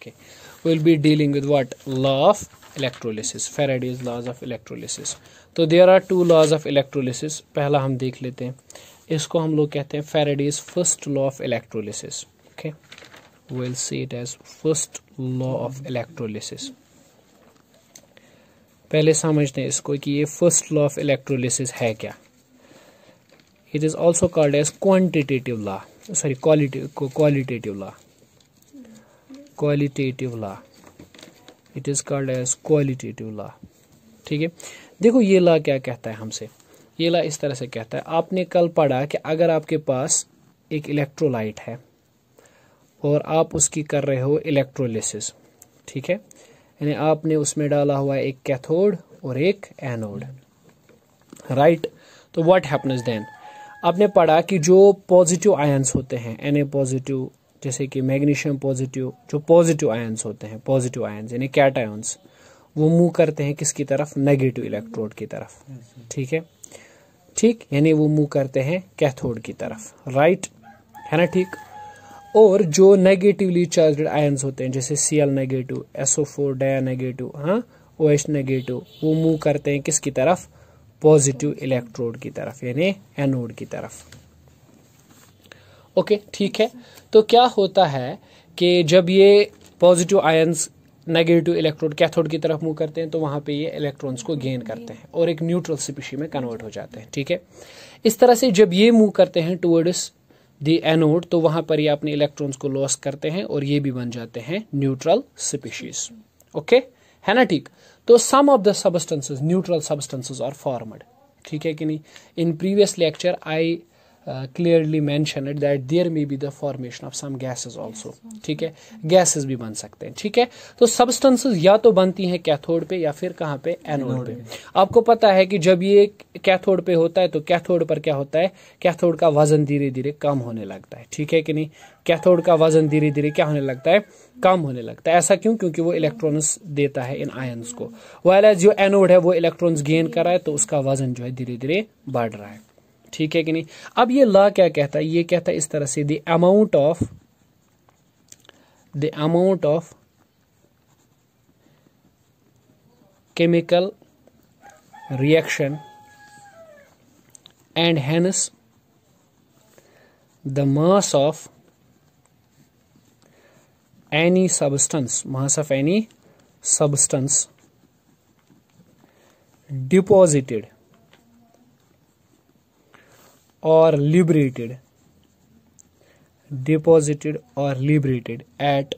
Okay, we'll be dealing with what? Law of electrolysis, Faraday's laws of electrolysis. तो there are two laws of electrolysis. पहला हम देख लेते हैं, इसको हम लोग कहते हैं Faraday's first law of electrolysis. Okay, we'll see it as first law of electrolysis. पहले समझते हैं इसको कि ये फर्स्ट लॉ ऑफ इलेक्ट्रोलिसिस है क्या. It is also called as quantitative law, sorry qualitative law, qualitative law. It is called as qualitative law. ठीक है, देखो ये लॉ क्या कहता है हमसे. ये लॉ इस तरह से कहता है, आपने कल पढ़ा कि अगर आपके पास एक इलेक्ट्रोलाइट है और आप उसकी कर रहे हो इलेक्ट्रोलिसिस, ठीक है, यानी आपने उसमें डाला हुआ है एक कैथोड और एक एनोड, राइट. तो व्हाट हैपन्स देन, आपने पढ़ा कि जो पॉजिटिव आयंस होते हैं, Na पॉजिटिव, जैसे कि मैग्नीशियम पॉजिटिव, जो पॉजिटिव आयंस होते हैं, पॉजिटिव आयंस यानी कैटायंस, वो मूव करते हैं किसकी तरफ? नेगेटिव इलेक्ट्रोड की तरफ. ठीक है, ठीक, यानी वो मूव करते हैं कैथोड की तरफ, राइट, है ना. ठीक, और जो नेगेटिवली चार्ज्ड आयंस होते हैं जैसे Cl negative, SO4 di negative, हाँ, OH नेगेटिव, वो मूव करते हैं किसकी तरफ? पॉजिटिव इलेक्ट्रोड की तरफ, यानी एनोड की तरफ. ओके, ठीक है. तो क्या होता है कि जब ये positive ions negative electrode cathode की तरफ मूव करते हैं तो वहां पे ये इलेक्ट्रॉन्स को गेन करते हैं और एक न्यूट्रल स्पीशीज में कन्वर्ट हो जाते हैं. ठीक है, इस तरह से जब ये मूव करते हैं टुवर्ड्स दी एनोड तो वहां पर ये अपने इलेक्ट्रॉन्स को लॉस करते हैं और ये भी बन जाते हैं न्यूट्रल स्पीशीज. ओके, है ना. ठीक, तो some of the substances, neutral substances are formed. ठीक है कि नहीं. In previous lecture I clearly mentioned that there may be the formation of some gases also. ठीक है, गैसेस भी बन सकते हैं. ठीक है, तो सब्सटेंसेस या तो बनती हैं कैथोड पे या फिर कहाँ पे? एनोड पे. आपको पता है कि जब ये कैथोड पे होता है तो कैथोड पर क्या होता है? कैथोड का वजन धीरे धीरे कम होने लगता है. ठीक है कि नहीं. कैथोड का वजन धीरे धीरे क्या होने लगता है? कम होने लगता है. ऐसा क्यों? क्योंकि वो इलेक्ट्रॉन्स देता है इन आयंस को, व्हाइल जो एनोड है वो इलेक्ट्रॉन्स गेन कर रहा है तो उसका वजन जो है धीरे धीरे बढ़ रहा है. ठीक है कि नहीं. अब ये लॉ क्या कहता है? ये कहता है इस तरह से, the amount of chemical reaction and hence the mass of any substance, deposited or liberated at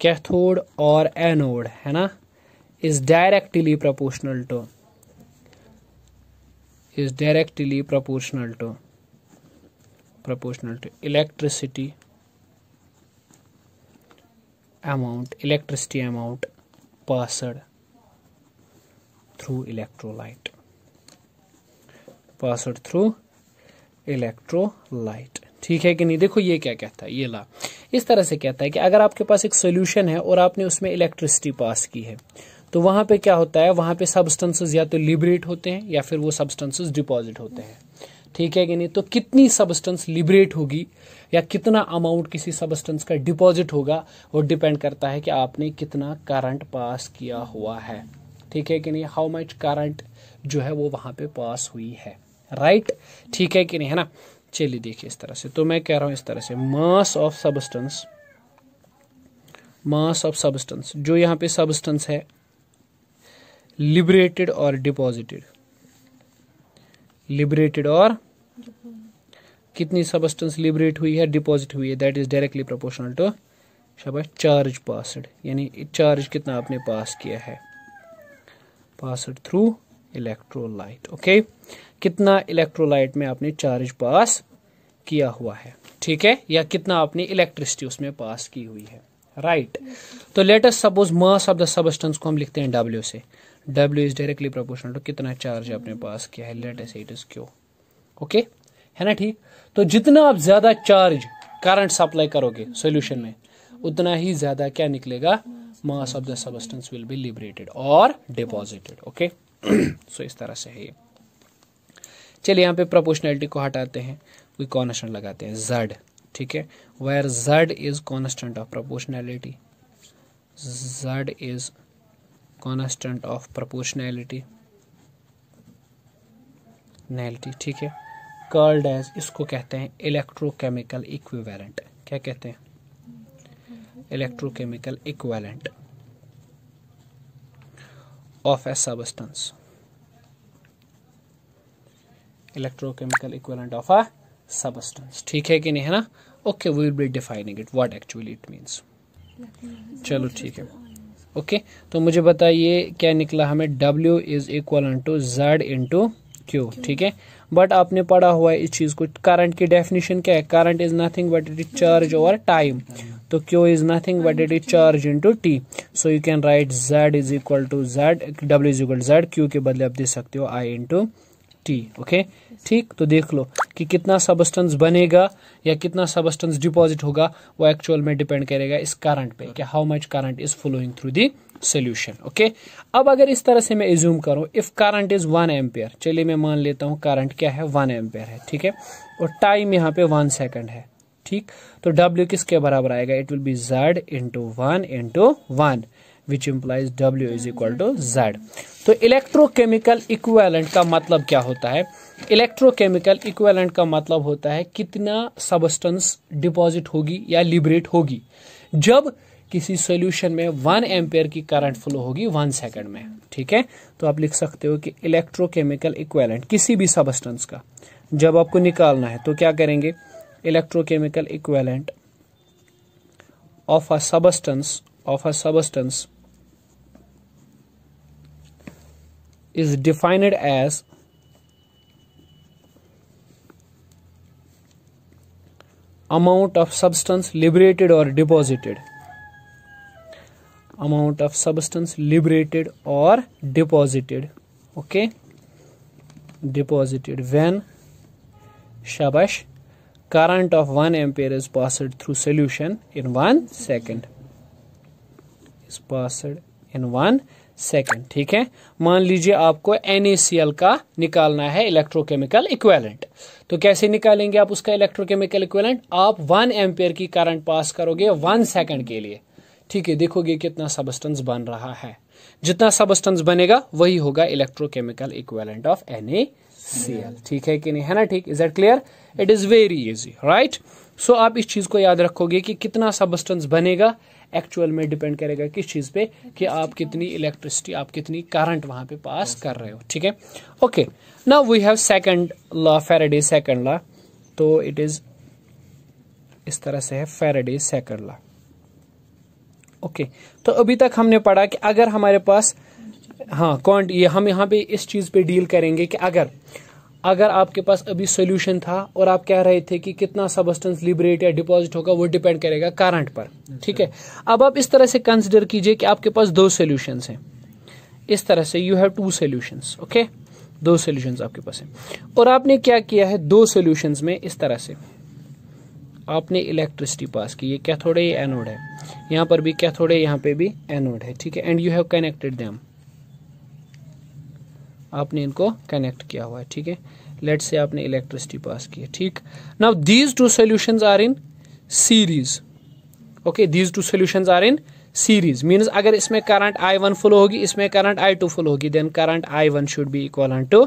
cathode or anode, है ना, is directly proportional to electricity amount passed through electrolyte. ठीक है कि नहीं. देखो ये क्या कहता है, ये ला इस तरह से कहता है कि अगर आपके पास एक सोल्यूशन है और आपने उसमें इलेक्ट्रिसिटी पास की है तो वहां पे क्या होता है? वहां पे सब्सटेंसेस या तो लिबरेट होते हैं या फिर वो सब्सटेंसेस डिपॉजिट होते हैं. ठीक है कि नहीं. तो कितनी सब्सटेंस लिबरेट होगी या कितना अमाउंट किसी सब्सटेंस का डिपॉजिट होगा वो डिपेंड करता है कि आपने कितना करंट पास किया हुआ है. ठीक है कि नहीं. हाउ मच करंट जो है वो वहां पे पास हुई है, राइट. ठीक है कि नहीं, है ना. चलिए देखिए इस तरह से, तो मैं कह रहा हूं इस तरह से, मास ऑफ सब्सटेंस, जो यहाँ पे सब्सटेंस है लिबरेटेड और डिपॉजिटेड, कितनी सब्सटेंस लिबरेट हुई है, डिपॉजिट हुई है, that is directly proportional to शाबाश चार्ज पास्ड, यानी चार्ज कितना आपने पास किया है, पास्ड थ्रू इलेक्ट्रोलाइट. ओके, कितना इलेक्ट्रोलाइट में आपने चार्ज पास किया हुआ है. ठीक है, या कितना आपने इलेक्ट्रिसिटी उसमें पास की हुई है, राइट. तो let us suppose mass of the substance को हम लिखते हैं W से. W is directly proportional to कितना चार्ज आपने पास किया है, let us it is Q. Okay, है ना. ठीक, तो जितना आप ज्यादा चार्ज करंट सप्लाई करोगे सॉल्यूशन में उतना ही ज्यादा क्या निकलेगा? Mass of the substance will be liberated और डिपॉजिटेड. ओके, सो इस तरह से है ये. चलिए यहाँ पे प्रोपोर्शनैलिटी को हटाते हैं, कोई कॉन्स्टेंट लगाते हैं Z. ठीक है, where Z is constant of proportionality, Z is constant of proportionality, ठीक है, कॉल्ड एज, इसको कहते हैं इलेक्ट्रोकेमिकल इक्विवेलेंट। क्या कहते हैं? Electrochemical equivalent of a substance, electrochemical equivalent of a substance, ठीक है कि नहीं, है ना? Okay, we will be defining it what actually it means. चलो ठीक है, ओके, तो मुझे बताइए क्या निकला हमें, W is equal to Z into Q, ठीक है। बट आपने पढ़ा हुआ है इस चीज को, करंट की डेफिनेशन क्या है? Current is nothing but it is charge over time, तो Q is nothing but it is charge into T, so you can write Z is equal to Z, W is equal Z, Q के बदले आप दे सकते हो I into T, okay, ठीक। तो देख लो कि कितना सबस्टेंस बनेगा या कितना सबस्टेंस डिपॉजिट होगा, वो एक्चुअल में डिपेंड करेगा इस करंट पे कि how much current is flowing through the solution, okay. अब अगर इस तरह से मैं एज्यूम करूं, इफ करंट इज 1 एम्पियर, चलिए मैं मान लेता हूं करंट क्या है, 1 एम्पियर है, ठीक है, और टाइम यहाँ पे 1 सेकंड है, ठीक। तो W किसके बराबर आएगा? It will be Z into 1 into 1, which implies W is equal to Z। तो इलेक्ट्रोकेमिकल इक्विवेलेंट का मतलब क्या होता है? इलेक्ट्रोकेमिकल इक्विवेलेंट का मतलब होता है कितना सबस्टेंस डिपॉजिट होगी या लिबरेट होगी जब किसी सॉल्यूशन में 1 एम्पियर की करंट फ्लो होगी 1 सेकंड में, ठीक है। तो आप लिख सकते हो कि इलेक्ट्रोकेमिकल इक्विवेलेंट किसी भी सबस्टेंस का जब आपको निकालना है तो क्या करेंगे? Electrochemical equivalent of a substance is defined as amount of substance liberated or deposited, amount of substance liberated or deposited, okay, deposited when shabash current of 1 ampere is passed through solution in 1 second, is passed in 1 second, ठीक है। मान लीजिए आपको NaCl का निकालना है electrochemical equivalent, तो कैसे निकालेंगे आप उसका इलेक्ट्रोकेमिकल इक्विवेलेंट? आप 1 एम्पियर की करंट पास करोगे 1 सेकंड के लिए, ठीक है, देखोगे कितना सबस्टेंस बन रहा है, जितना सबस्टेंस बनेगा वही होगा इलेक्ट्रोकेमिकल इक्विवेलेंट ऑफ NaCl, ठीक है कि नहीं, है ना? ठीक, is that clear? It is very easy, right. So आप इस चीज को याद रखोगे कि कितना सबस्टेंस बनेगा एक्चुअल में डिपेंड करेगा किस चीज पे, कि आप कितनी इलेक्ट्रिसिटी, आप कितनी करंट वहां पे पास कर रहे हो, ठीक है। Okay, now we have second law, Faraday second law, तो इट इज इस तरह से है, फैराडे सेकंड लॉ, ओके। तो अभी तक हमने पढ़ा कि अगर हमारे पास, हाँ, ये हम यहाँ पे इस चीज पे डील करेंगे कि अगर आपके पास अभी सॉल्यूशन था और आप कह रहे थे कि कितना सबस्टेंस लिबरेट या डिपॉजिट होगा, वो डिपेंड करेगा करंट पर, ठीक है। अब आप इस तरह से कंसिडर कीजिए कि आपके पास 2 सॉल्यूशंस हैं, इस तरह से you have 2 solutions, okay, 2 solutions आपके पास हैं, और आपने क्या किया है, 2 सॉल्यूशंस में इस तरह से आपने इलेक्ट्रिसिटी पास की, ये कैथोड है, ये एनोड है, यहाँ पर भी कैथोड है, यहाँ पे भी एनोड है, ठीक है, and you have connected them, आपने इनको कनेक्ट किया हुआ है, ठीक है। लेट्स से आपने इलेक्ट्रिसिटी पास की है, ठीक। Now these 2 solutions are in series, okay, these 2 solutions are in series, means अगर इसमें करंट I1 फ्लो होगी, इसमें करंट I2 फ्लो होगी, then current I1 should be equal to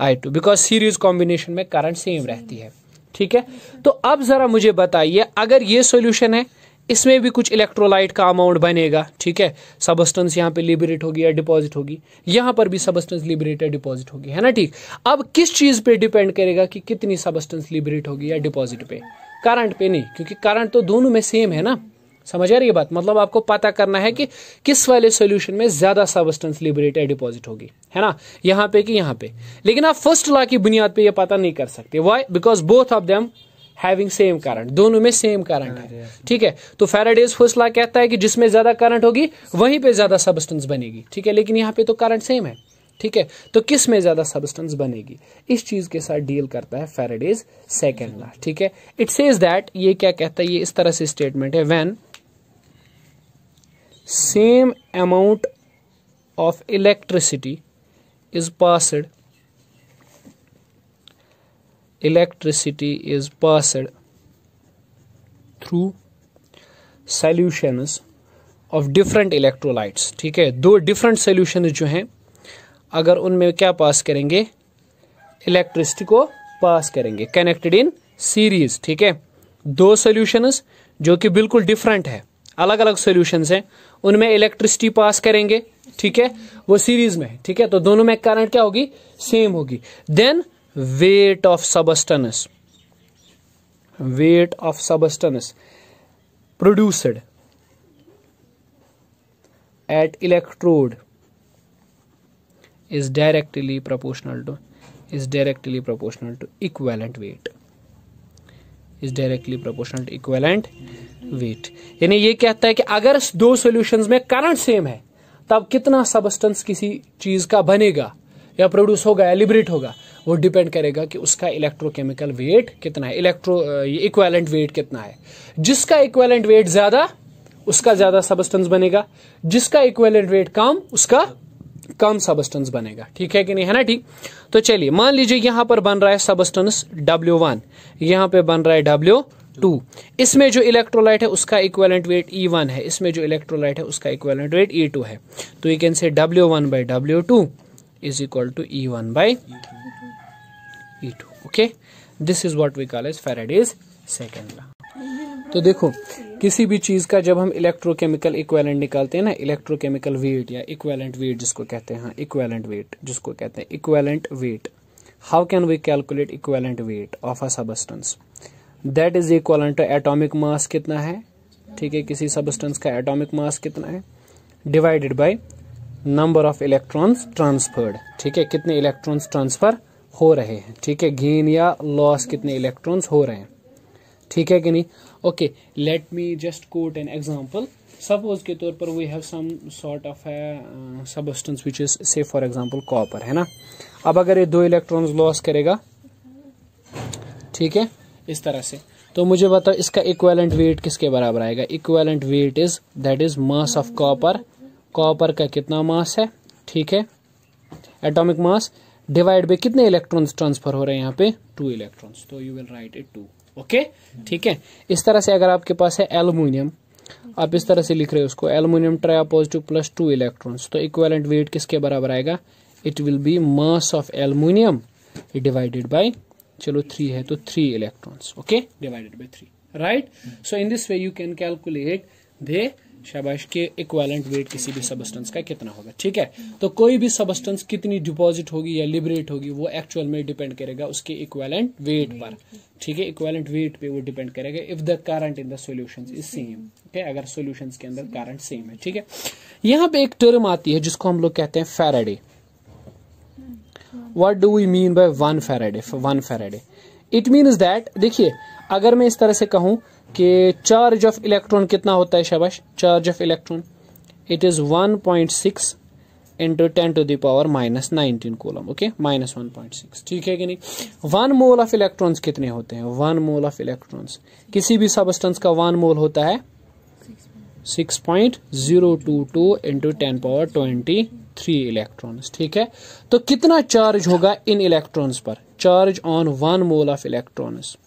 I2, because series combination में current same रहती है, ठीक है। तो अब जरा मुझे बताइए, अगर ये सॉल्यूशन है, इसमें भी कुछ इलेक्ट्रोलाइट का अमाउंट बनेगा, ठीक है, सबस्टेंस यहाँ पे लिबरेट होगी या डिपॉजिट होगी, यहाँ पर भी सबस्टेंस लिबरेट या डिपॉजिट होगी, है ना? ठीक, अब किस चीज पे डिपेंड करेगा कि कितनी सबस्टेंस लिबरेट होगी या डिपॉजिट पे? करंट पे नहीं, क्योंकि करंट तो दोनों में सेम है ना, समझ आ रही है बात? मतलब आपको पता करना है कि किस वाले सॉल्यूशन में ज्यादा सबस्टेंस लिबरेट या डिपॉजिट होगी, है ना, यहाँ पे कि यहाँ पे। लेकिन आप फर्स्ट लॉ की बुनियाद पे ये पता नहीं कर सकते, why? Because both of them having same current, दोनों में सेम करंट है, ठीक है। तो फैराडेज फर्स्ट लॉ कहता है कि जिसमें ज्यादा करंट होगी वहीं पे ज्यादा सबस्टेंस बनेगी, ठीक है, लेकिन यहाँ पे तो करंट सेम है, ठीक है, तो किस में ज्यादा सबस्टेंस बनेगी, इस चीज के साथ डील करता है फैराडेज सेकंड लॉ, ठीक है। इट सेज दैट, ये क्या कहता है, ये इस तरह से स्टेटमेंट है, when same amount of electricity is passed, electricity is passed through solutions of different electrolytes. ठीक है, दो डिफरेंट सॉल्यूशंस जो हैं, अगर उनमें क्या पास करेंगे, इलेक्ट्रिसिटी को पास करेंगे, कनेक्टेड इन सीरीज। ठीक है, दो सॉल्यूशंस जो कि बिल्कुल डिफरेंट है, अलग अलग सॉल्यूशंस हैं, उनमें इलेक्ट्रिसिटी पास करेंगे। ठीक है, वो सीरीज में है। ठीक है, तो दोनों में करंट क्या होगी, सेम होगी। Then weight of substance, weight of substance produced at electrode is directly proportional to equivalent weight, is directly proportional to equivalent weight। यानी ये कहता है कि अगर दो सॉल्यूशंस में करंट सेम है तब कितना सबस्टेंस किसी चीज का बनेगा या प्रोड्यूस होगा या लिबरेट होगा, वो डिपेंड करेगा कि उसका इलेक्ट्रोकेमिकल वेट कितना है, इक्विवेलेंट वेट कितना है। जिसका इक्विवेलेंट वेट ज्यादा उसका ज्यादा सबस्टेंस बनेगा, जिसका इक्विवेलेंट वेट कम उसका कम सबस्टेंस बनेगा। ठीक है कि नहीं, है ना। ठीक, तो चलिए मान लीजिए यहां पर बन रहा है सबस्टेंस W1, यहां पे बन रहा है W2। इसमें जो इलेक्ट्रोलाइट है उसका इक्विवेलेंट वेट E1 है, इसमें जो इलेक्ट्रोलाइट है उसका इक्विवेलेंट वेट E2 है। तो you can say W1 by W2 is equal to E1 by E2। Okay, this is what we call as Faraday's second law. तो देखो, किसी भी चीज का जब हम इलेक्ट्रोकेमिकल इक्विवेलेंट निकालते हैं ना, इलेक्ट्रोकेमिकल वेट या इक्विवेलेंट वेट जिसको कहते हैं, इक्विवेलेंट वेट जिसको कहते हैं, equivalent weight, how can we calculate equivalent weight of a substance, that is equal to atomic mass कितना है। ठीक है, किसी सबस्टेंस का एटॉमिक मास कितना है, divided by number of electrons transferred. ठीक है, कितने इलेक्ट्रॉन्स ट्रांसफर हो रहे हैं। ठीक है, गेन या लॉस कितने इलेक्ट्रॉन्स हो रहे हैं। ठीक है कि नहीं। Okay, let me just quote an example. Suppose के तौर पर we have some sort of substance which is say for example copper, है ना। अब अगर ये दो इलेक्ट्रॉन्स लॉस करेगा, ठीक है, इस तरह से, तो मुझे बताओ इसका इक्विवेलेंट वेट किसके बराबर आएगा। Equivalent weight is that is mass of copper, copper का कितना मास है, ठीक है, एटॉमिक मास, डिवाइड बाय कितने इलेक्ट्रॉन्स ट्रांसफर हो रहे हैं यहाँ पे, 2 इलेक्ट्रॉन्स, तो you will write it 2। Okay, ठीक है। इस तरह से अगर आपके पास है एल्युमिनियम, आप इस तरह से लिख रहे हो उसको, एल्युमिनियम ट्राइपॉजिटिव प्लस 2 इलेक्ट्रॉन्स, तो इक्विवेलेंट वेट किसके बराबर आएगा, it will be mass of aluminium divided by, चलो 3 है तो 3 electrons, okay, divided by 3, right. So in this way you can calculate the शाबाश के इक्विवेलेंट वेट किसी भी सबस्टेंस का कितना होगा। ठीक है, तो कोई भी सबस्टेंस कितनी डिपॉजिट होगी या लिबरेट होगी वो एक्चुअल में डिपेंड करेगा उसके इक्विवेलेंट वेट पर। ठीक है, इक्विवेलेंट वेट पे वो डिपेंड करेगा if the current in the solutions is same. Okay, अगर सॉल्यूशंस के अंदर करंट सेम है। ठीक है, यहाँ पे एक टर्म आती है जिसको हम लोग कहते हैं Faraday. What do we mean by 1 Faraday. 1 Faraday it means that, देखिए अगर मैं इस तरह से कहूं कि चार्ज ऑफ इलेक्ट्रॉन कितना होता है, शाबाश, charge of electron it is 1.6 into 10 to the power -19 coulomb. Okay, -1.6, ठीक है कि नहीं। 1 मोल ऑफ इलेक्ट्रॉन्स कितने होते हैं, 1 मोल ऑफ इलेक्ट्रॉन्स किसी भी सबस्टेंस का 1 मोल होता है 6.022 इंटू 10 पावर 23 इलेक्ट्रॉन्स। ठीक है, तो कितना चार्ज होगा इन इलेक्ट्रॉन्स पर, charge on 1 mole of electrons,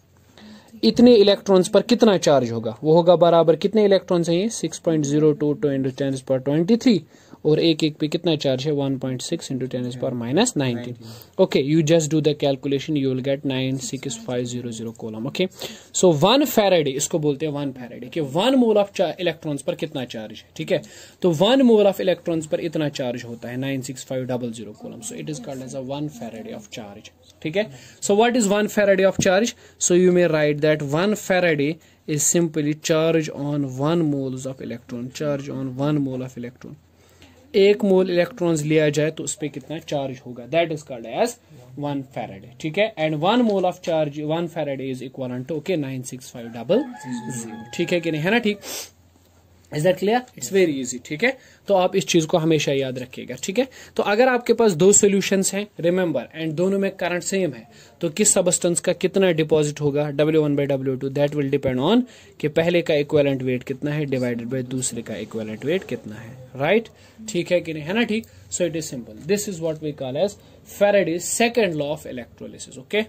इतने इलेक्ट्रॉन्स पर कितना चार्ज होगा, वो होगा बराबर, कितने इलेक्ट्रॉन्स हैं ये 6.022 इंटू 10 पावर 23, और एक पे कितना चार्ज है 1.6 into 10 power -19। Okay, you just do the calculation, you will get 96500 coulomb. Okay, so 1 Faraday, इसको बोलते हैं 1 फैराडे, कि 1 मोल ऑफ इलेक्ट्रॉन्स पर कितना चार्ज है। ठीक है, तो 1 मोल ऑफ इलेक्ट्रॉन्स पर इतना चार्ज होता है 96500 coulomb, so it is called as a 1 faraday of charge. ठीक है, so what is 1 faraday of charge, so you may write that 1 faraday is simply charge on 1 moles of electron, charge on 1 mole of electron। 1 mole electrons लिया जाए तो उस पर कितना charge होगा, that is called as 1 faraday. ठीक है, and 1 mole of charge 1 faraday is equal to, okay, 96500। ठीक है कि नहीं, है ना। ठीक, is that clear, it's very easy. ठीक है, तो आप इस चीज को हमेशा याद रखिएगा। ठीक है, तो अगर आपके पास 2 सॉल्यूशंस हैं, रिमेंबर, एंड दोनों में करंट सेम है, तो किस सबस्टेंस का कितना डिपॉजिट होगा W1 by W2, that will depend on कि पहले का इक्विवेलेंट वेट कितना है डिवाइडेड बाय दूसरे का इक्विवेलेंट वेट कितना है, राइट। ठीक है कि नहीं, है ना। ठीक, so it is simple, this is what we call as Faraday's second law of electrolysis. Okay.